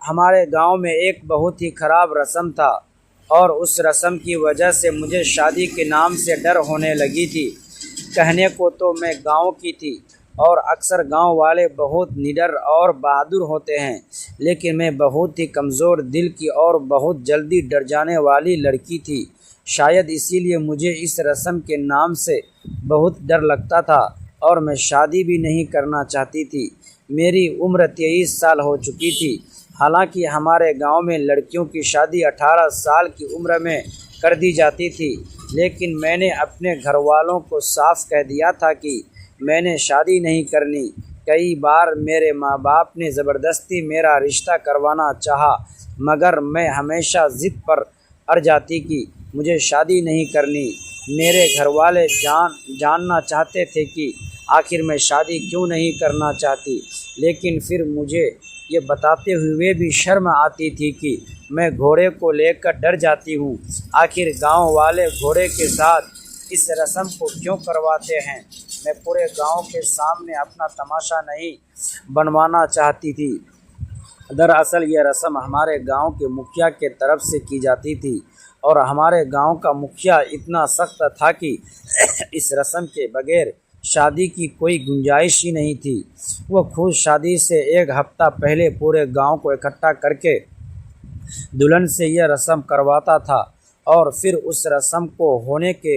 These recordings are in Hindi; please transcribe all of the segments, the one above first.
हमारे गांव में एक बहुत ही ख़राब रस्म था और उस रस्म की वजह से मुझे शादी के नाम से डर होने लगी थी। कहने को तो मैं गांव की थी और अक्सर गांव वाले बहुत निडर और बहादुर होते हैं, लेकिन मैं बहुत ही कमज़ोर दिल की और बहुत जल्दी डर जाने वाली लड़की थी। शायद इसीलिए मुझे इस रस्म के नाम से बहुत डर लगता था और मैं शादी भी नहीं करना चाहती थी। मेरी उम्र 23 साल हो चुकी थी। हालांकि हमारे गांव में लड़कियों की शादी 18 साल की उम्र में कर दी जाती थी, लेकिन मैंने अपने घर वालों को साफ कह दिया था कि मैंने शादी नहीं करनी। कई बार मेरे माँ बाप ने ज़बरदस्ती मेरा रिश्ता करवाना चाहा, मगर मैं हमेशा ज़िद पर अड़ जाती कि मुझे शादी नहीं करनी। मेरे घर वाले जानना चाहते थे कि आखिर मैं शादी क्यों नहीं करना चाहती, लेकिन फिर मुझे ये बताते हुए भी शर्म आती थी कि मैं घोड़े को लेकर डर जाती हूँ। आखिर गांव वाले घोड़े के साथ इस रस्म को क्यों करवाते हैं? मैं पूरे गांव के सामने अपना तमाशा नहीं बनवाना चाहती थी। दरअसल ये रस्म हमारे गांव के मुखिया के तरफ से की जाती थी और हमारे गांव का मुखिया इतना सख्त था कि इस रस्म के बगैर शादी की कोई गुंजाइश ही नहीं थी। वो खुद शादी से एक हफ्ता पहले पूरे गांव को इकट्ठा करके दुल्हन से यह रस्म करवाता था और फिर उस रस्म को होने के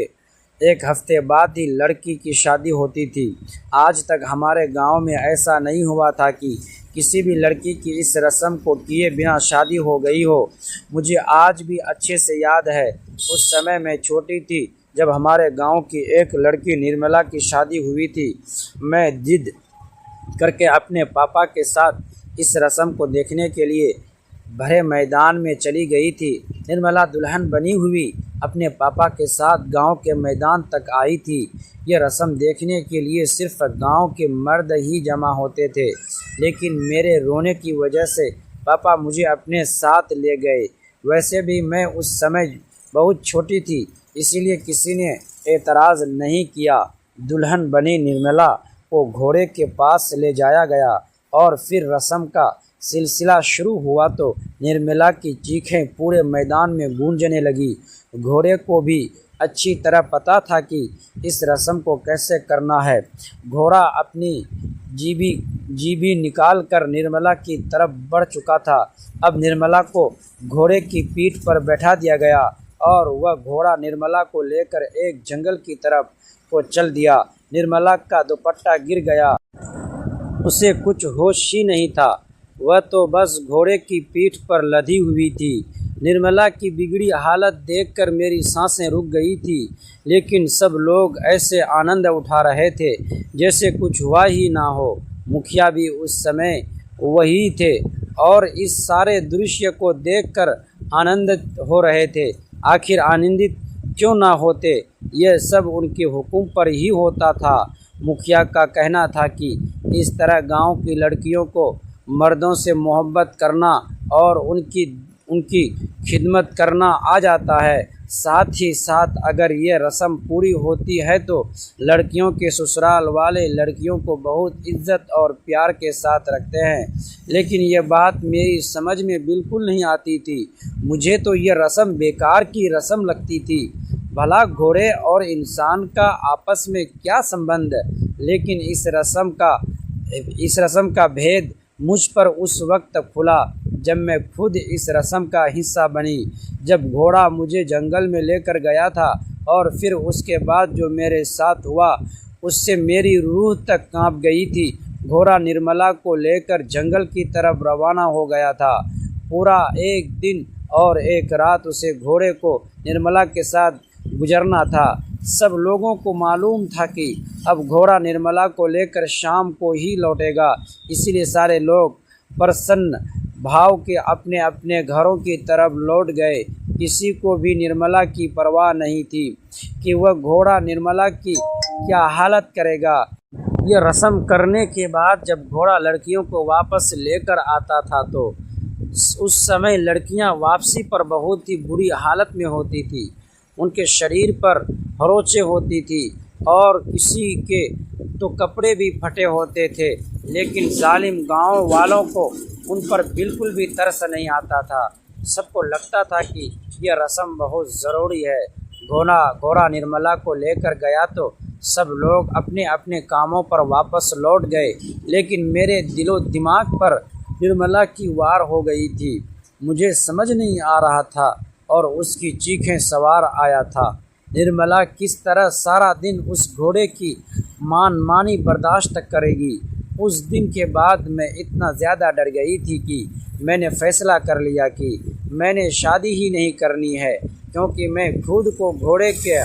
एक हफ्ते बाद ही लड़की की शादी होती थी। आज तक हमारे गांव में ऐसा नहीं हुआ था कि किसी भी लड़की की इस रस्म को किए बिना शादी हो गई हो। मुझे आज भी अच्छे से याद है, उस समय मैं छोटी थी जब हमारे गांव की एक लड़की निर्मला की शादी हुई थी। मैं जिद करके अपने पापा के साथ इस रस्म को देखने के लिए भरे मैदान में चली गई थी। निर्मला दुल्हन बनी हुई अपने पापा के साथ गांव के मैदान तक आई थी। यह रस्म देखने के लिए सिर्फ गांव के मर्द ही जमा होते थे, लेकिन मेरे रोने की वजह से पापा मुझे अपने साथ ले गए। वैसे भी मैं उस समय बहुत छोटी थी, इसीलिए किसी ने एतराज़ नहीं किया। दुल्हन बनी निर्मला को घोड़े के पास ले जाया गया और फिर रस्म का सिलसिला शुरू हुआ तो निर्मला की चीखें पूरे मैदान में गूंजने लगी। घोड़े को भी अच्छी तरह पता था कि इस रस्म को कैसे करना है। घोड़ा अपनी जीभी निकाल कर निर्मला की तरफ बढ़ चुका था। अब निर्मला को घोड़े की पीठ पर बैठा दिया गया और वह घोड़ा निर्मला को लेकर एक जंगल की तरफ को चल दिया। निर्मला का दुपट्टा गिर गया, उसे कुछ होश ही नहीं था। वह तो बस घोड़े की पीठ पर लदी हुई थी। निर्मला की बिगड़ी हालत देखकर मेरी सांसें रुक गई थी, लेकिन सब लोग ऐसे आनंद उठा रहे थे जैसे कुछ हुआ ही ना हो। मुखिया भी उस समय वही थे और इस सारे दृश्य को देखकर आनंदित हो रहे थे। आखिर आनंदित क्यों ना होते, यह सब उनके हुक्म पर ही होता था। मुखिया का कहना था कि इस तरह गांव की लड़कियों को मर्दों से मोहब्बत करना और उनकी खिदमत करना आ जाता है। साथ ही साथ अगर ये रस्म पूरी होती है तो लड़कियों के ससुराल वाले लड़कियों को बहुत इज्जत और प्यार के साथ रखते हैं, लेकिन यह बात मेरी समझ में बिल्कुल नहीं आती थी। मुझे तो यह रस्म बेकार की रस्म लगती थी। भला घोड़े और इंसान का आपस में क्या संबंध? लेकिन इस रस्म का भेद मुझ पर उस वक्त खुला जब मैं खुद इस रस्म का हिस्सा बनी। जब घोड़ा मुझे जंगल में लेकर गया था और फिर उसके बाद जो मेरे साथ हुआ उससे मेरी रूह तक कांप गई थी। घोड़ा निर्मला को लेकर जंगल की तरफ रवाना हो गया था। पूरा एक दिन और एक रात उसे घोड़े को निर्मला के साथ गुजरना था। सब लोगों को मालूम था कि अब घोड़ा निर्मला को लेकर शाम को ही लौटेगा, इसीलिए सारे लोग प्रसन्न भाव के अपने अपने घरों की तरफ लौट गए। किसी को भी निर्मला की परवाह नहीं थी कि वह घोड़ा निर्मला की क्या हालत करेगा। यह रस्म करने के बाद जब घोड़ा लड़कियों को वापस लेकर आता था तो उस समय लड़कियां वापसी पर बहुत ही बुरी हालत में होती थी। उनके शरीर पर खरोंचें होती थी और किसी के तो कपड़े भी फटे होते थे, लेकिन जालिम गांव वालों को उन पर बिल्कुल भी तरस नहीं आता था। सबको लगता था कि यह रस्म बहुत ज़रूरी है। घोड़ा निर्मला को लेकर गया तो सब लोग अपने अपने कामों पर वापस लौट गए, लेकिन मेरे दिलो दिमाग पर निर्मला की वार हो गई थी। मुझे समझ नहीं आ रहा था और उसकी चीखें सवार आया था। निर्मला किस तरह सारा दिन उस घोड़े की मानी बर्दाश्त करेगी। उस दिन के बाद मैं इतना ज़्यादा डर गई थी कि मैंने फ़ैसला कर लिया कि मैंने शादी ही नहीं करनी है, क्योंकि मैं खुद को घोड़े के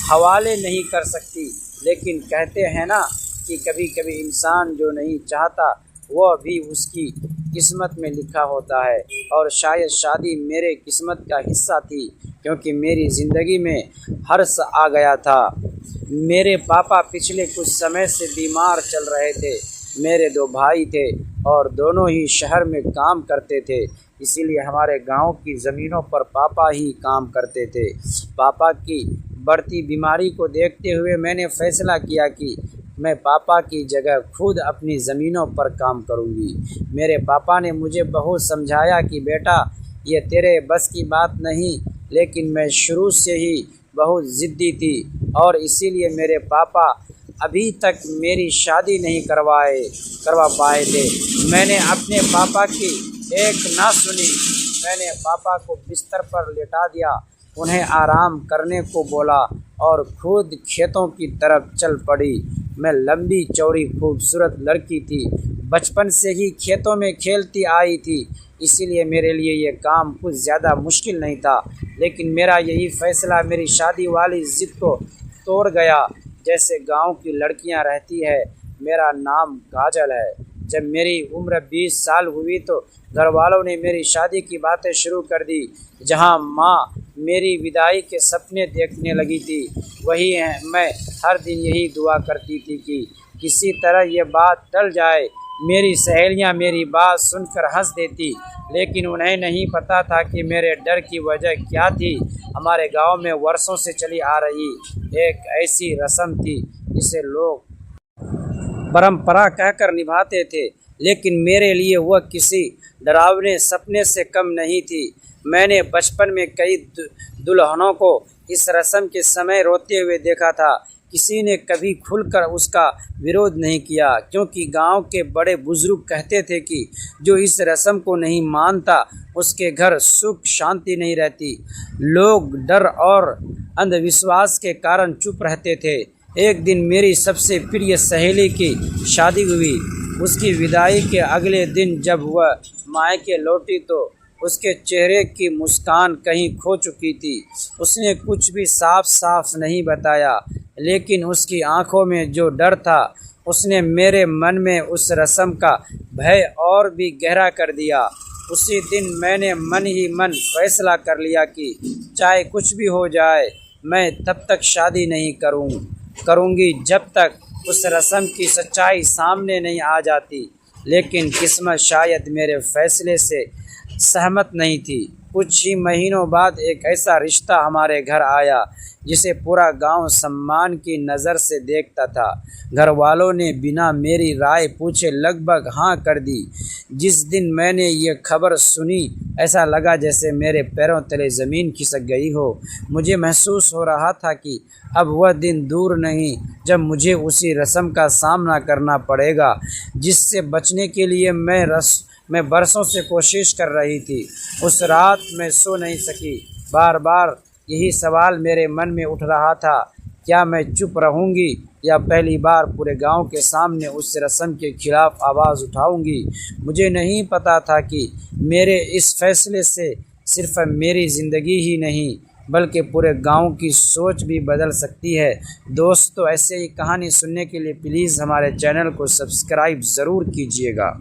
हवाले नहीं कर सकती। लेकिन कहते हैं ना कि कभी कभी इंसान जो नहीं चाहता वह भी उसकी किस्मत में लिखा होता है, और शायद शादी मेरे किस्मत का हिस्सा थी, क्योंकि मेरी ज़िंदगी में हर्ष आ गया था। मेरे पापा पिछले कुछ समय से बीमार चल रहे थे। मेरे 2 भाई थे और दोनों ही शहर में काम करते थे, इसीलिए हमारे गांव की ज़मीनों पर पापा ही काम करते थे। पापा की बढ़ती बीमारी को देखते हुए मैंने फ़ैसला किया कि मैं पापा की जगह खुद अपनी ज़मीनों पर काम करूंगी। मेरे पापा ने मुझे बहुत समझाया कि बेटा, ये तेरे बस की बात नहीं, लेकिन मैं शुरू से ही बहुत ज़िद्दी थी और इसीलिए मेरे पापा अभी तक मेरी शादी नहीं करवा पाए थे। मैंने अपने पापा की एक ना सुनी। मैंने पापा को बिस्तर पर लेटा दिया, उन्हें आराम करने को बोला और खुद खेतों की तरफ चल पड़ी। मैं लंबी चौड़ी खूबसूरत लड़की थी, बचपन से ही खेतों में खेलती आई थी, इसीलिए मेरे लिए ये काम कुछ ज़्यादा मुश्किल नहीं था। लेकिन मेरा यही फ़ैसला मेरी शादी वाली ज़िद को तोड़ गया। जैसे गांव की लड़कियां रहती है, मेरा नाम काजल है। जब मेरी उम्र 20 साल हुई तो घर वालों ने मेरी शादी की बातें शुरू कर दी। जहां माँ मेरी विदाई के सपने देखने लगी थी, वही मैं हर दिन यही दुआ करती थी कि किसी तरह ये बात टल जाए। मेरी सहेलियां मेरी बात सुनकर हंस देती, लेकिन उन्हें नहीं पता था कि मेरे डर की वजह क्या थी। हमारे गांव में वर्षों से चली आ रही एक ऐसी रस्म थी जिसे लोग परंपरा कहकर निभाते थे, लेकिन मेरे लिए वह किसी डरावने सपने से कम नहीं थी। मैंने बचपन में कई दुल्हनों को इस रस्म के समय रोते हुए देखा था। किसी ने कभी खुलकर उसका विरोध नहीं किया, क्योंकि गांव के बड़े बुजुर्ग कहते थे कि जो इस रस्म को नहीं मानता उसके घर सुख शांति नहीं रहती। लोग डर और अंधविश्वास के कारण चुप रहते थे। एक दिन मेरी सबसे प्रिय सहेली की शादी हुई। उसकी विदाई के अगले दिन जब वह मायके लौटी तो उसके चेहरे की मुस्कान कहीं खो चुकी थी। उसने कुछ भी साफ साफ नहीं बताया, लेकिन उसकी आंखों में जो डर था उसने मेरे मन में उस रस्म का भय और भी गहरा कर दिया। उसी दिन मैंने मन ही मन फैसला कर लिया कि चाहे कुछ भी हो जाए, मैं तब तक शादी नहीं करूँगी जब तक उस रस्म की सच्चाई सामने नहीं आ जाती। लेकिन किस्मत शायद मेरे फैसले से सहमत नहीं थी। कुछ ही महीनों बाद एक ऐसा रिश्ता हमारे घर आया जिसे पूरा गांव सम्मान की नज़र से देखता था। घर वालों ने बिना मेरी राय पूछे लगभग हाँ कर दी। जिस दिन मैंने ये खबर सुनी, ऐसा लगा जैसे मेरे पैरों तले ज़मीन खिसक गई हो। मुझे महसूस हो रहा था कि अब वह दिन दूर नहीं जब मुझे उसी रस्म का सामना करना पड़ेगा जिससे बचने के लिए मैं बरसों से कोशिश कर रही थी। उस रात मैं सो नहीं सकी। बार बार यही सवाल मेरे मन में उठ रहा था, क्या मैं चुप रहूंगी या पहली बार पूरे गांव के सामने उस रस्म के खिलाफ आवाज़ उठाऊंगी। मुझे नहीं पता था कि मेरे इस फैसले से सिर्फ मेरी ज़िंदगी ही नहीं बल्कि पूरे गांव की सोच भी बदल सकती है। दोस्तों, ऐसे ही कहानी सुनने के लिए प्लीज़ हमारे चैनल को सब्सक्राइब ज़रूर कीजिएगा।